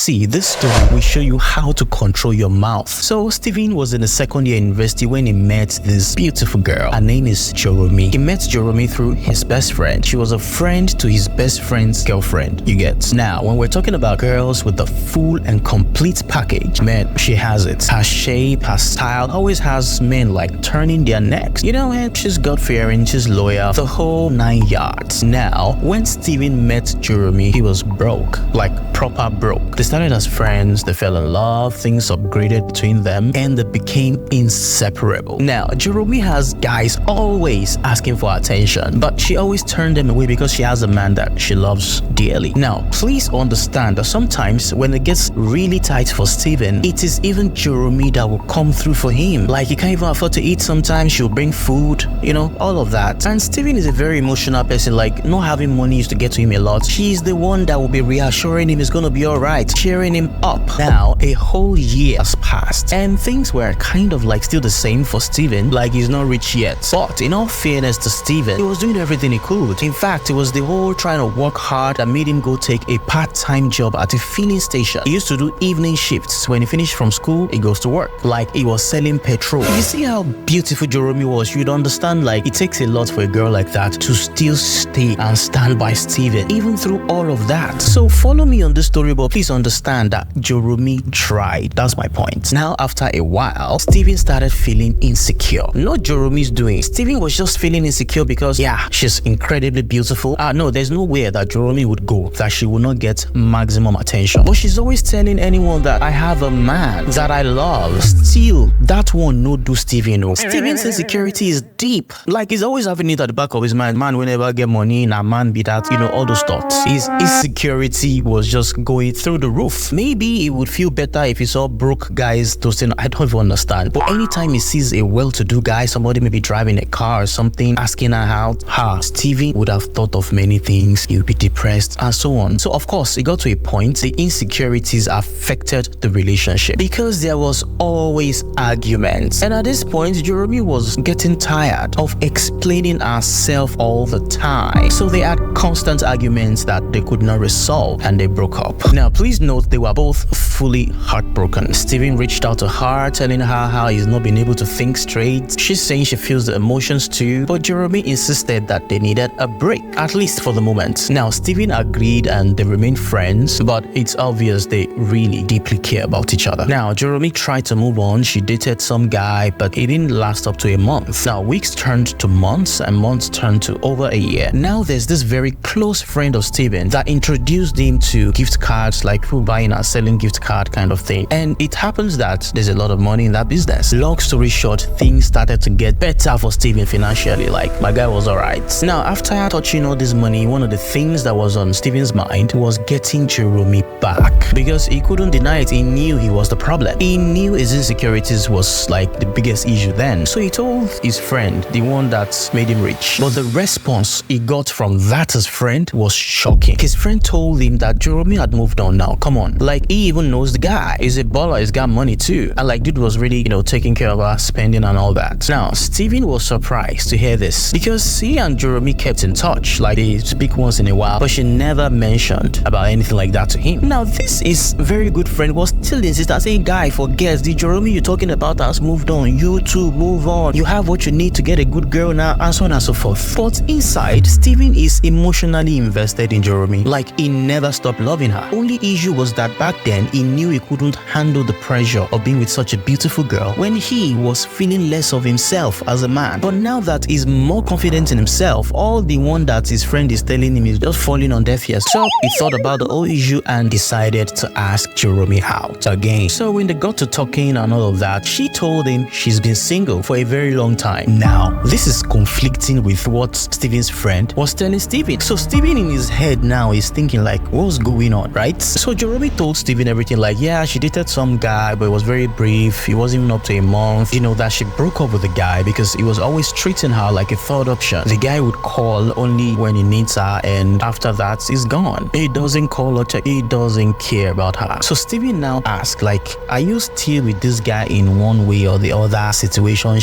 See, this story will show you how to control your mouth. So Steven was in the second year university when he met this beautiful girl. Her name is Joromi. He met Joromi through his best friend. She was a friend to his best friend's girlfriend, you get. Now, when we're talking about girls with the full and complete package, man, she has it. Her shape, her style always has men like turning their necks. You know, and she's God-fearing, she's loyal, the whole 9 yards. Now, when Steven met Joromi, he was broke, like proper broke. They started as friends, they fell in love, things upgraded between them, and they became inseparable. Now, Joromi has guys always asking for attention, but she always turned them away because she has a man that she loves dearly. Now, please understand that sometimes when it gets really tight for Steven, it is even Joromi that will come through for him. Like, he can't even afford to eat sometimes, she'll bring food, you know, all of that. And Steven is a very emotional person, like not having money used to get to him a lot. She's the one that will be reassuring him it's gonna be alright, cheering him up. Now, a whole year has passed and things were kind of like still the same for Steven, like he's not rich yet. But in all fairness to Steven, he was doing everything he could. In fact, it was the whole trying to work hard that made him go take a part-time job at a filling station. He used to do evening shifts. When he finished from school, he goes to work. Like, he was selling petrol. You see how beautiful Joromi was? You'd understand, like, it takes a lot for a girl like that to still stay and stand by Steven, even through all of that. So follow me on this story, but please understand that Joromi tried. That's my point. Now, after a while, Steven started feeling insecure. Not Joromi's doing. Steven was just feeling insecure because, yeah, she's incredibly beautiful. No, there's nowhere that Joromi would go that she will not get maximum attention. But she's always telling anyone that I have a man that I love. Still, that one no do Steven. No. Steven's insecurity is deep. Like, he's always having it at the back of his mind. Man, whenever I get money, and a man be that, you know, all those thoughts. His insecurity was just going through the roof. Maybe he would feel better if he saw broke guys toasting. I don't even understand. But anytime he sees a well-to-do guy, somebody maybe driving a car or something, asking her out, Steven would have thought of many things. He would be depressed and so on. So of course, it got to a point the insecurities affected the relationship because there was always arguments. And at this point, Joromi was getting tired of explaining herself all the time. So they had constant arguments that they could not resolve and they broke up. Now, please note they were both fully heartbroken. Steven reached out to her, telling her how he's not been able to think straight. She's saying she feels the emotions too, but Joromi insisted that they needed a break, at least for the moment. Now, Steven agreed and they remained friends, but it's obvious they really deeply care about each other. Now, Joromi tried to move on. She dated some guy, but it didn't last up to a month. Now, weeks turned to months and months turned to over a year. Now, there's this very close friend of Steven that introduced him to gift cards, like who buying and selling gift card kind of thing. And it happens that there's a lot of money in that business. Long story short, things started to get better for Steven financially. Like, my guy was alright. Now, after touching all this money, one of the things that was on Steven's mind was getting Joromi back because he couldn't deny it. He knew he was the problem. He knew his insecurities was like the biggest issue then. So he told his friend, the one that made him rich. But the response he got from that his friend was shocking. His friend told him that Joromi had moved on now. Come on. Like, he even knows the guy. He's a baller. He's got money too. And like, dude was really, you know, taking care of her, spending and all that. Now, Steven was surprised to hear this because he and Joromi kept in touch. Like, they speak once in a while, but she never mentioned about anything like that to him. Now, this is very good friend was still insisting, saying, guy, forget the Joromi you're talking about has moved on. You too, move on. You have what you need to get a good girl now, and so on and so forth. But inside, Steven is emotionally invested in Joromi. Like, he never stopped loving her. Only issue was that back then, he knew he couldn't handle the pressure of being with such a beautiful girl when he was feeling less of himself as a man. But now that he's more confident in himself, all the one that his friend is telling him is just falling on deaf ears. So he thought about the whole issue and decided to ask Joromi out again. So when they got to talking and all of that, she told him she's been single for a very long time. Now, this is conflicting with what Steven's friend was telling Steven. So Steven in his head now is thinking like, what's going on, right? So Joromi told Steven everything like, yeah, she dated some guy, but it was very brief. It wasn't even up to a month. You know, that she broke up with the guy because he was always treating her like a third option. The guy would call only when he needs her, and after that, he's gone. He doesn't call or check. He doesn't care about her. So Steven now asked, like, are you still with this guy in one way or the other situation?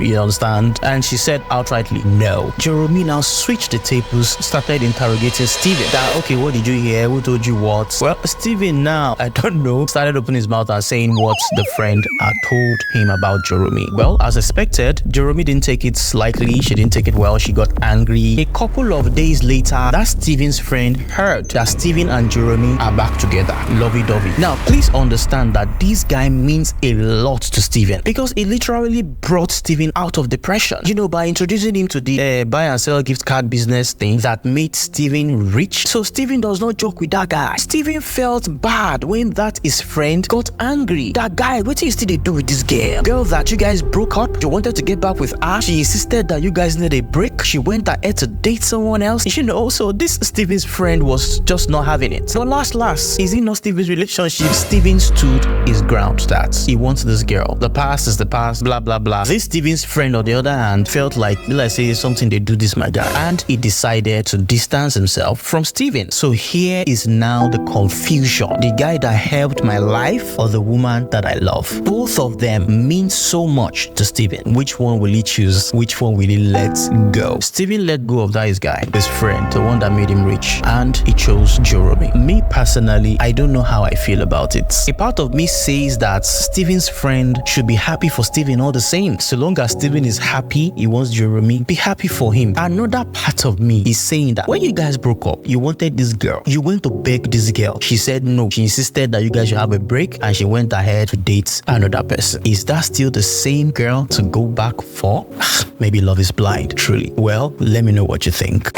You understand? And she said outrightly no. Joromi now switched the tables, started interrogating Steven. That, okay, what did you hear? Who told you what? Well, Steven now, I don't know, started opening his mouth and saying what the friend had told him about Joromi. Well, as expected, Joromi didn't take it lightly. She didn't take it well. She got angry. A couple of days later, that Steven's friend heard that Steven and Joromi are back together, lovey-dovey. Now, please understand that this guy means a lot to Steven because it literally brought Steven out of depression. You know, by introducing him to the buy and sell gift card business thing that made Steven rich. So Steven does not joke with that guy. Steven felt bad when that his friend got angry. That guy, what is still do with this girl that you guys broke up? You wanted to get back with her. She insisted that you guys need a break. She went ahead to date someone else. You know, so this Steven's friend was just not having it. But last, is it not Steven's relationship? Steven stood his ground that he wants this girl. The past is the past, blah blah blah. This Steven's friend, on the other hand, felt like, let's say something they do this my guy, and he decided to distance himself from Steven. So here is now the confusion. The guy that helped my life or the woman that I love? Both of them mean so much to Steven. Which one will he choose? Which one will he let go? Steven let go of that his guy, his friend, the one that made him rich, and he chose Joromi. Me personally, I don't know how I feel about it. A part of me says that Steven's friend should be happy for Steven all the same. So long as Steven is happy, he wants Joromi, be happy for him. Another part of me is saying that when you guys broke up, you wanted this girl. You went to beg this girl. She said no. She insisted that you guys should have a break, and she went ahead to date another person. Is that still the same girl to go back for? Maybe love is blind, truly. Well, let me know what you think.